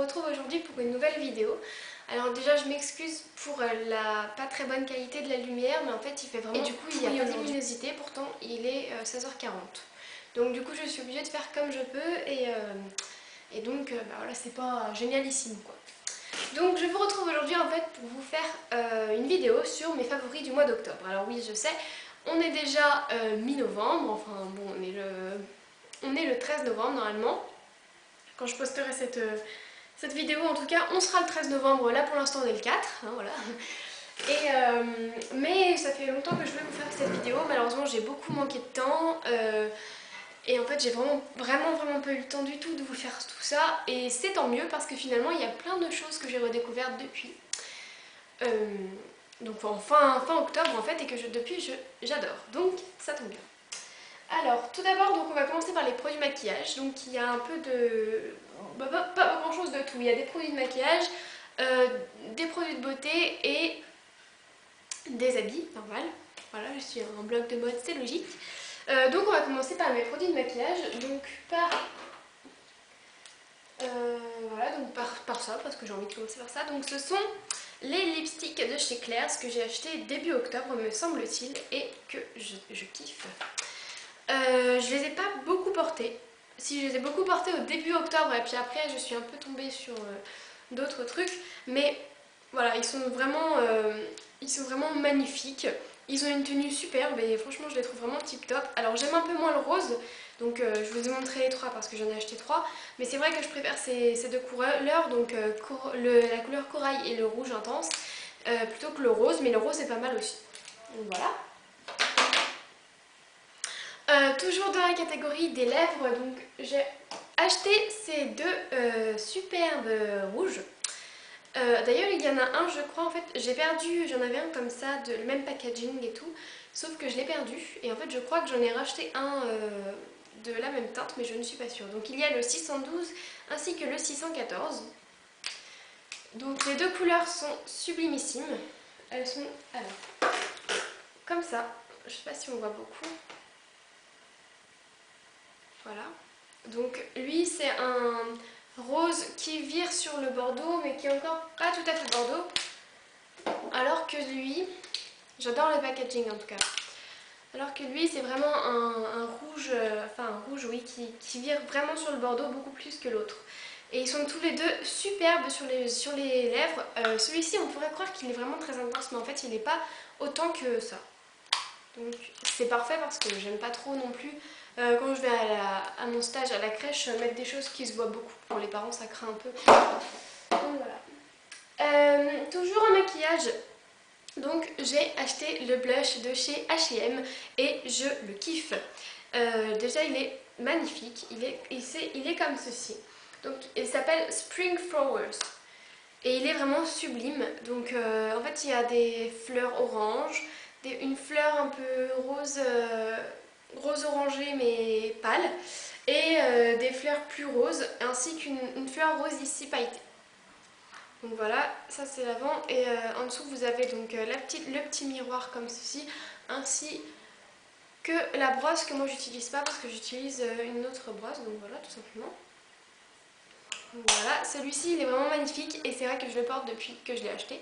retrouve aujourd'hui pour une nouvelle vidéo. Alors déjà je m'excuse pour la pas très bonne qualité de la lumière, mais en fait il fait vraiment... Et du coup il n'y a pas de luminosité, pourtant il est 16h40. Donc du coup je suis obligée de faire comme je peux et donc bah voilà, c'est pas génialissime quoi. Donc je vous retrouve aujourd'hui en fait pour vous faire une vidéo sur mes favoris du mois d'octobre. Alors oui je sais, on est déjà mi-novembre, enfin bon on est le 13 novembre normalement. Quand je posterai cette vidéo en tout cas, on sera le 13 novembre, là pour l'instant on est le 4, hein, voilà. Mais ça fait longtemps que je voulais vous faire cette vidéo, malheureusement j'ai beaucoup manqué de temps. Et en fait j'ai vraiment pas eu le temps du tout de vous faire tout ça. Et c'est tant mieux parce que finalement il y a plein de choses que j'ai redécouvertes depuis. Donc fin octobre en fait, et que depuis j'adore. Donc ça tombe bien. Alors tout d'abord donc on va commencer par les produits maquillage. Donc il y a un peu de... pas grand chose de tout. Il y a des produits de maquillage, des produits de beauté et des habits, normal. Voilà, je suis un blog de mode, c'est logique. Donc on va commencer par mes produits de maquillage. Donc voilà, donc par ça, parce que j'ai envie de commencer par ça. Donc ce sont les lipsticks de chez Claire's que j'ai acheté début octobre me semble-t-il, et que je kiffe. Je les ai pas beaucoup portés. Si, je les ai beaucoup portés au début octobre et puis après je suis un peu tombée sur d'autres trucs. Mais voilà, ils sont vraiment magnifiques. Ils ont une tenue superbe et franchement je les trouve vraiment tip top. Alors j'aime un peu moins le rose, donc je vous ai montré les trois parce que j'en ai acheté trois. Mais c'est vrai que je préfère ces deux couleurs, donc la couleur corail et le rouge intense, plutôt que le rose. Mais le rose est pas mal aussi. Donc voilà. Toujours dans la catégorie des lèvres, donc j'ai acheté ces deux superbes rouges. D'ailleurs il y en a un, je crois, en fait j'ai perdu, j'en avais un comme ça, le même packaging et tout, sauf que je l'ai perdu et en fait je crois que j'en ai racheté un de la même teinte, mais je ne suis pas sûre. Donc il y a le 612 ainsi que le 614. Donc les deux couleurs sont sublimissimes. Elles sont alors comme ça, je sais pas si on voit beaucoup. Voilà, donc lui c'est un rose qui vire sur le bordeaux mais qui est encore pas tout à fait bordeaux, alors que lui, j'adore le packaging en tout cas, alors que lui c'est vraiment un rouge, un rouge oui, qui vire vraiment sur le bordeaux beaucoup plus que l'autre. Et ils sont tous les deux superbes sur les lèvres. Celui-ci on pourrait croire qu'il est vraiment très intense, mais en fait il n'est pas autant que ça. Donc c'est parfait parce que j'aime pas trop non plus quand je vais à mon stage à la crèche mettre des choses qui se voient beaucoup. Pour les parents ça craint un peu. Donc voilà. Toujours en maquillage, donc j'ai acheté le blush de chez H&M et je le kiffe. Déjà il est magnifique, il est comme ceci. Donc il s'appelle Spring Flowers. Et il est vraiment sublime. Donc en fait il y a des fleurs oranges, une fleur un peu rose, rose orangé mais pâle, et des fleurs plus roses, ainsi qu'une fleur rose ici pailletée. Donc voilà, ça c'est l'avant, et en dessous vous avez donc le petit miroir comme ceci, ainsi que la brosse que moi j'utilise pas parce que j'utilise une autre brosse, donc voilà tout simplement. Voilà, celui-ci il est vraiment magnifique et c'est vrai que je le porte depuis que je l'ai acheté,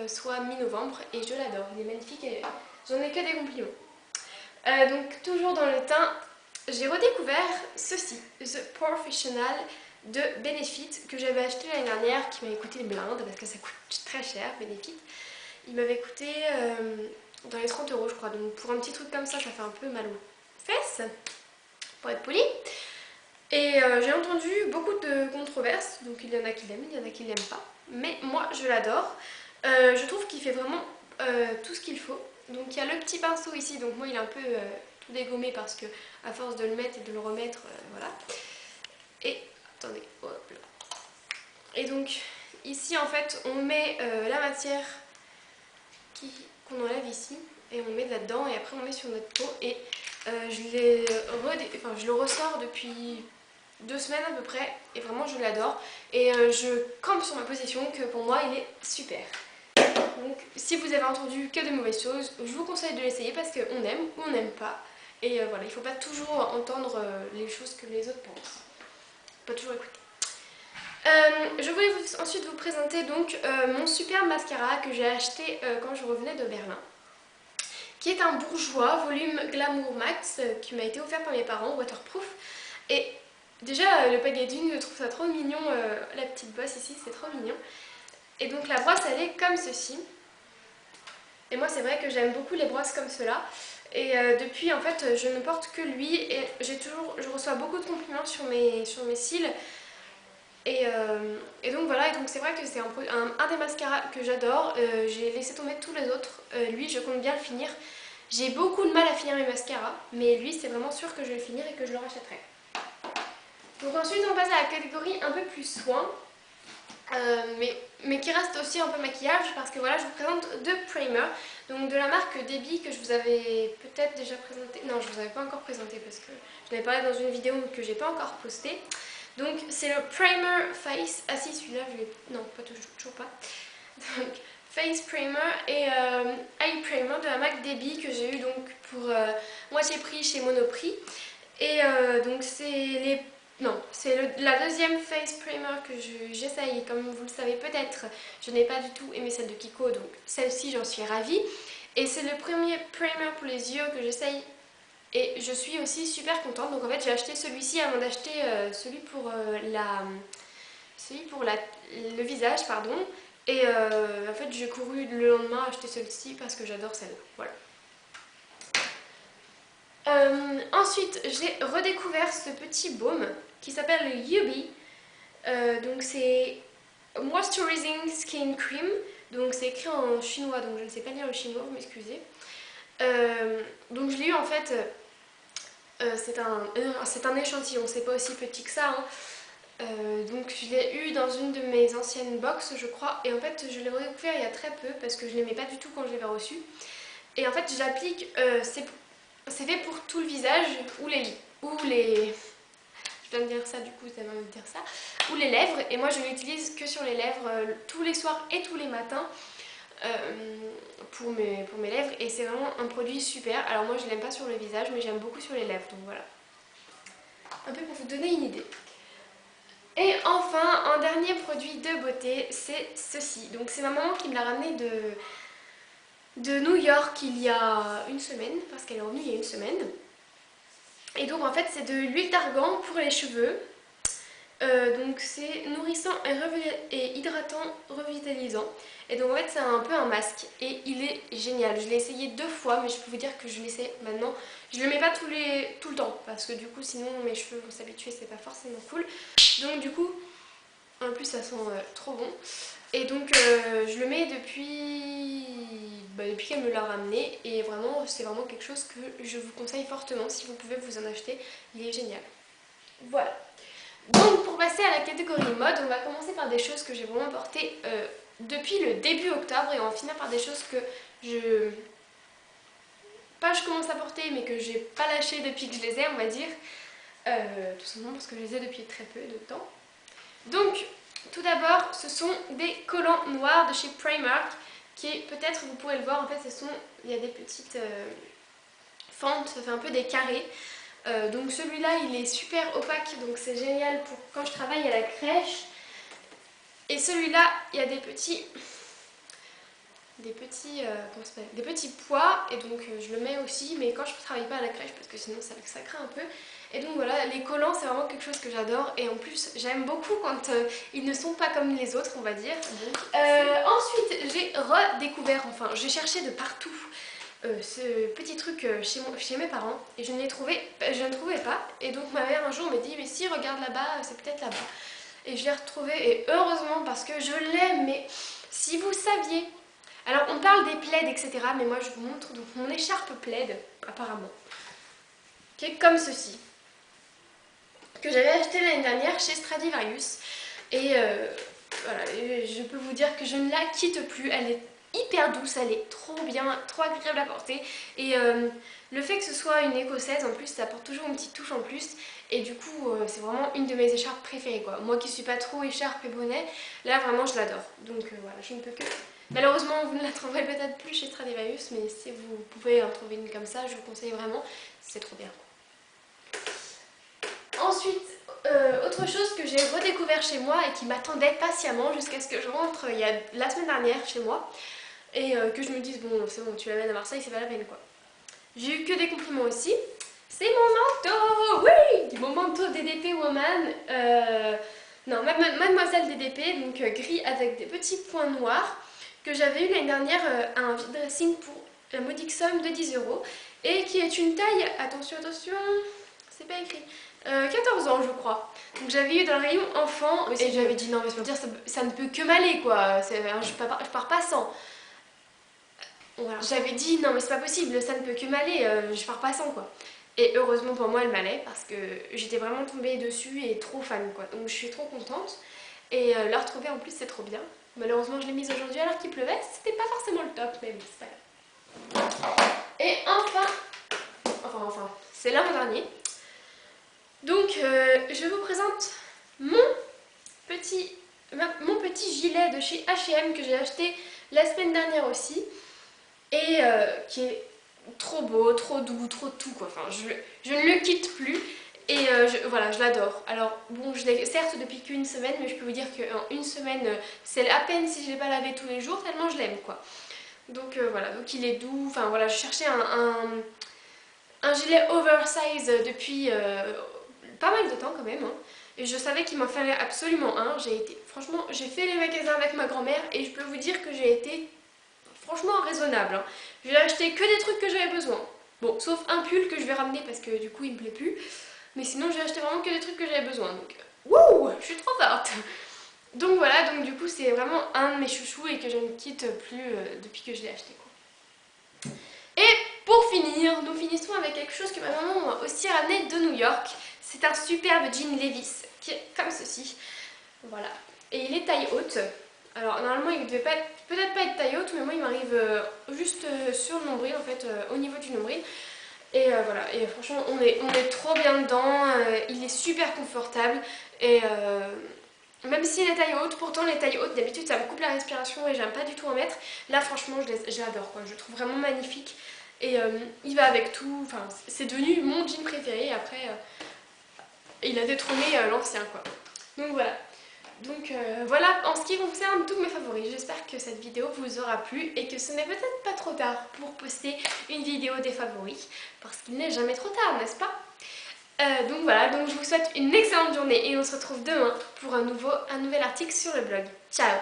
soit mi-novembre, et je l'adore, il est magnifique et j'en ai que des compliments. Donc toujours dans le teint, j'ai redécouvert ceci, The Professional de Benefit, que j'avais acheté l'année dernière, qui m'avait coûté une blinde parce que ça coûte très cher, Benefit. Il m'avait coûté dans les 30 € je crois, donc pour un petit truc comme ça fait un peu mal aux fesses, pour être poli. Et j'ai entendu beaucoup de controverses, donc il y en a qui l'aiment, il y en a qui l'aiment pas, mais moi je l'adore. Je trouve qu'il fait vraiment tout ce qu'il faut. Donc il y a le petit pinceau ici, donc moi il est un peu tout dégommé parce que à force de le mettre et de le remettre, voilà. Et attendez, hop là. Et donc ici en fait on met la matière qu'on enlève ici et on met là-dedans, et après on met sur notre peau, et je le ressors depuis 2 semaines à peu près et vraiment je l'adore, et je campe sur ma position que pour moi il est super. Donc si vous avez entendu que de mauvaises choses, je vous conseille de l'essayer parce qu'on aime ou on n'aime pas, et voilà, il ne faut pas toujours entendre les choses que les autres pensent, pas toujours écouter. Je voulais ensuite vous présenter donc mon super mascara que j'ai acheté quand je revenais de Berlin, qui est un bourgeois volume Glamour Max qui m'a été offert par mes parents, waterproof. Et déjà le packaging, je trouve ça trop mignon, la petite bosse ici, c'est trop mignon. Et donc la brosse elle est comme ceci. Et moi c'est vrai que j'aime beaucoup les brosses comme cela. Et depuis en fait je ne porte que lui et je reçois beaucoup de compliments sur mes cils. Et donc voilà, et donc c'est vrai que c'est un des mascaras que j'adore. J'ai laissé tomber tous les autres. Lui je compte bien le finir. J'ai beaucoup de mal à finir mes mascaras, mais lui c'est vraiment sûr que je vais le finir et que je le rachèterai. Donc ensuite on passe à la catégorie un peu plus soin. Mais qui reste aussi un peu maquillage parce que voilà, je vous présente deux primers, donc de la marque Debbie que je vous avais peut-être déjà présenté. Non, je vous avais pas encore présenté parce que je l'avais parlé dans une vidéo que j'ai pas encore postée. Donc c'est le primer face. Ah si, celui-là je l'ai. Non, pas toujours pas. Donc face primer et eye primer de la marque Debbie que j'ai eu donc pour moitié prix chez Monoprix. Et donc c'est les non, c'est la deuxième face primer que j'essaye. Comme vous le savez peut-être, je n'ai pas du tout aimé celle de Kiko, donc celle-ci j'en suis ravie. Et c'est le premier primer pour les yeux que j'essaye et je suis aussi super contente. Donc en fait j'ai acheté celui-ci avant d'acheter celui pour le visage, pardon. Et en fait j'ai couru le lendemain acheter celui-ci parce que j'adore celle-là. Voilà. Ensuite, j'ai redécouvert ce petit baume qui s'appelle le Yubi. Donc c'est Moisturizing Skin Cream. Donc c'est écrit en chinois, donc je ne sais pas lire le chinois, vous m'excusez. Donc je l'ai eu en fait, c'est un échantillon, c'est pas aussi petit que ça. Hein. Donc je l'ai eu dans une de mes anciennes box je crois. Et en fait je l'ai redécouvert il y a très peu parce que je l'aimais pas du tout quand je l'avais reçu. Et en fait j'applique, c'est fait pour tout le visage ou les... Je viens de dire ça, du coup ça va me dire ça. Ou les lèvres. Et moi je l'utilise que sur les lèvres tous les soirs et tous les matins pour mes lèvres. Et c'est vraiment un produit super. Alors moi je l'aime pas sur le visage mais j'aime beaucoup sur les lèvres. Donc voilà. Un peu pour vous donner une idée. Et enfin, un dernier produit de beauté, c'est ceci. Donc c'est ma maman qui me l'a ramené de New York il y a une semaine, parce qu'elle est revenue il y a une semaine. Et donc en fait c'est de l'huile d'argan pour les cheveux. Donc c'est nourrissant et hydratant, revitalisant. Et donc en fait c'est un peu un masque et il est génial. Je l'ai essayé 2 fois mais je peux vous dire que je l'essaie maintenant. Je le mets pas tout le temps parce que du coup sinon mes cheveux vont s'habituer, c'est pas forcément cool. Donc du coup en plus ça sent trop bon. Et donc je le mets depuis qu'elle me l'a ramené et vraiment c'est vraiment quelque chose que je vous conseille fortement si vous pouvez vous en acheter. Il est génial. Voilà. Donc pour passer à la catégorie mode, on va commencer par des choses que j'ai vraiment portées depuis le début octobre et on va finir par des choses que je commence à porter mais que j'ai pas lâché depuis que je les ai, on va dire. Tout simplement parce que je les ai depuis très peu de temps. Donc tout d'abord ce sont des collants noirs de chez Primark qui peut-être vous pourrez le voir en fait il y a des petites fentes, ça fait un peu des carrés. Donc celui-là il est super opaque donc c'est génial pour quand je travaille à la crèche. Et celui-là il y a des petits pois et donc je le mets aussi mais quand je ne travaille pas à la crèche parce que sinon ça craint un peu. Et donc voilà, les collants c'est vraiment quelque chose que j'adore et en plus j'aime beaucoup quand ils ne sont pas comme les autres on va dire. Ensuite j'ai redécouvert, enfin j'ai cherché de partout ce petit truc chez mes parents et je ne trouvais pas. Et donc ma mère un jour me dit mais si regarde là-bas, c'est peut-être là-bas. Et je l'ai retrouvé et heureusement parce que je l'aime, mais si vous saviez. Alors on parle des plaids etc mais moi je vous montre donc mon écharpe plaid apparemment qui est comme ceci, que j'avais acheté l'année dernière chez Stradivarius et voilà, je peux vous dire que je ne la quitte plus, elle est hyper douce, elle est trop bien, trop agréable à porter et le fait que ce soit une écossaise en plus ça apporte toujours une petite touche en plus et du coup c'est vraiment une de mes écharpes préférées quoi. Moi qui suis pas trop écharpe et bonnet, là vraiment je l'adore donc voilà, je ne peux que... Malheureusement vous ne la trouverez peut-être plus chez Stradivarius mais si vous pouvez en trouver une comme ça je vous conseille vraiment, c'est trop bien. Ensuite autre chose que j'ai redécouvert chez moi et qui m'attendait patiemment jusqu'à ce que je rentre il y a la semaine dernière chez moi et que je me dise bon c'est bon tu l'amènes à Marseille, c'est pas la peine quoi. J'ai eu que des compliments aussi. C'est mon manteau, oui, mon manteau DDP Woman, non Mademoiselle DDP, donc gris avec des petits points noirs que j'avais eu l'année dernière à un vide dressing pour la modique somme de 10 € et qui est une taille, attention, c'est pas écrit, 14 ans je crois. Donc j'avais eu dans le rayon enfant et j'avais dit non mais je veux dire ça ne peut que m'aller quoi, je pars pas sans. Voilà. J'avais dit non mais c'est pas possible, ça ne peut que m'aller, je pars pas sans quoi. Et heureusement pour moi elle m'allait parce que j'étais vraiment tombée dessus et trop fan quoi. Donc je suis trop contente et la retrouver en plus c'est trop bien. Malheureusement je l'ai mise aujourd'hui alors qu'il pleuvait, c'était pas forcément le top mais bon c'est pas grave. Et enfin, c'est l'avant-dernier. Donc je vous présente mon petit gilet de chez H&M que j'ai acheté la semaine dernière aussi et qui est trop beau, trop doux, trop tout quoi. Enfin, je ne le quitte plus et voilà, je l'adore. Alors bon, je l'ai certes depuis qu'une semaine, mais je peux vous dire qu'en une semaine, c'est à peine si je ne l'ai pas lavé tous les jours tellement je l'aime quoi. Donc voilà, donc il est doux. Enfin voilà, je cherchais un gilet oversize depuis pas mal de temps quand même. Hein. Et je savais qu'il m'en fallait absolument un. Franchement, j'ai fait les magasins avec ma grand-mère et je peux vous dire que j'ai été franchement raisonnable. Hein. J'ai acheté que des trucs que j'avais besoin. Bon, sauf un pull que je vais ramener parce que du coup il me plaît plus. Mais sinon j'ai acheté vraiment que des trucs que j'avais besoin. Donc, wouh, je suis trop forte. Donc voilà, donc du coup c'est vraiment un de mes chouchous et que je ne quitte plus depuis que je l'ai acheté. Quoi. Et pour finir, nous finissons avec quelque chose que ma maman m'a aussi ramené de New York. C'est un superbe jean Levi's qui est comme ceci. Voilà. Et il est taille haute. Alors normalement il ne devait peut-être pas être taille haute, mais moi il m'arrive juste sur le nombril en fait, au niveau du nombril. Et voilà, et franchement on est trop bien dedans, il est super confortable et même s'il est taille haute, pourtant les tailles hautes d'habitude ça me coupe la respiration et j'aime pas du tout en mettre. Là franchement j'adore quoi, je le trouve vraiment magnifique et il va avec tout, enfin c'est devenu mon jean préféré après il a détrôné l'ancien quoi. Donc voilà. Donc voilà en ce qui concerne tous mes favoris, j'espère que cette vidéo vous aura plu et que ce n'est peut-être pas trop tard pour poster une vidéo des favoris parce qu'il n'est jamais trop tard, n'est-ce pas? Donc voilà, donc je vous souhaite une excellente journée et on se retrouve demain pour un nouvel article sur le blog. Ciao!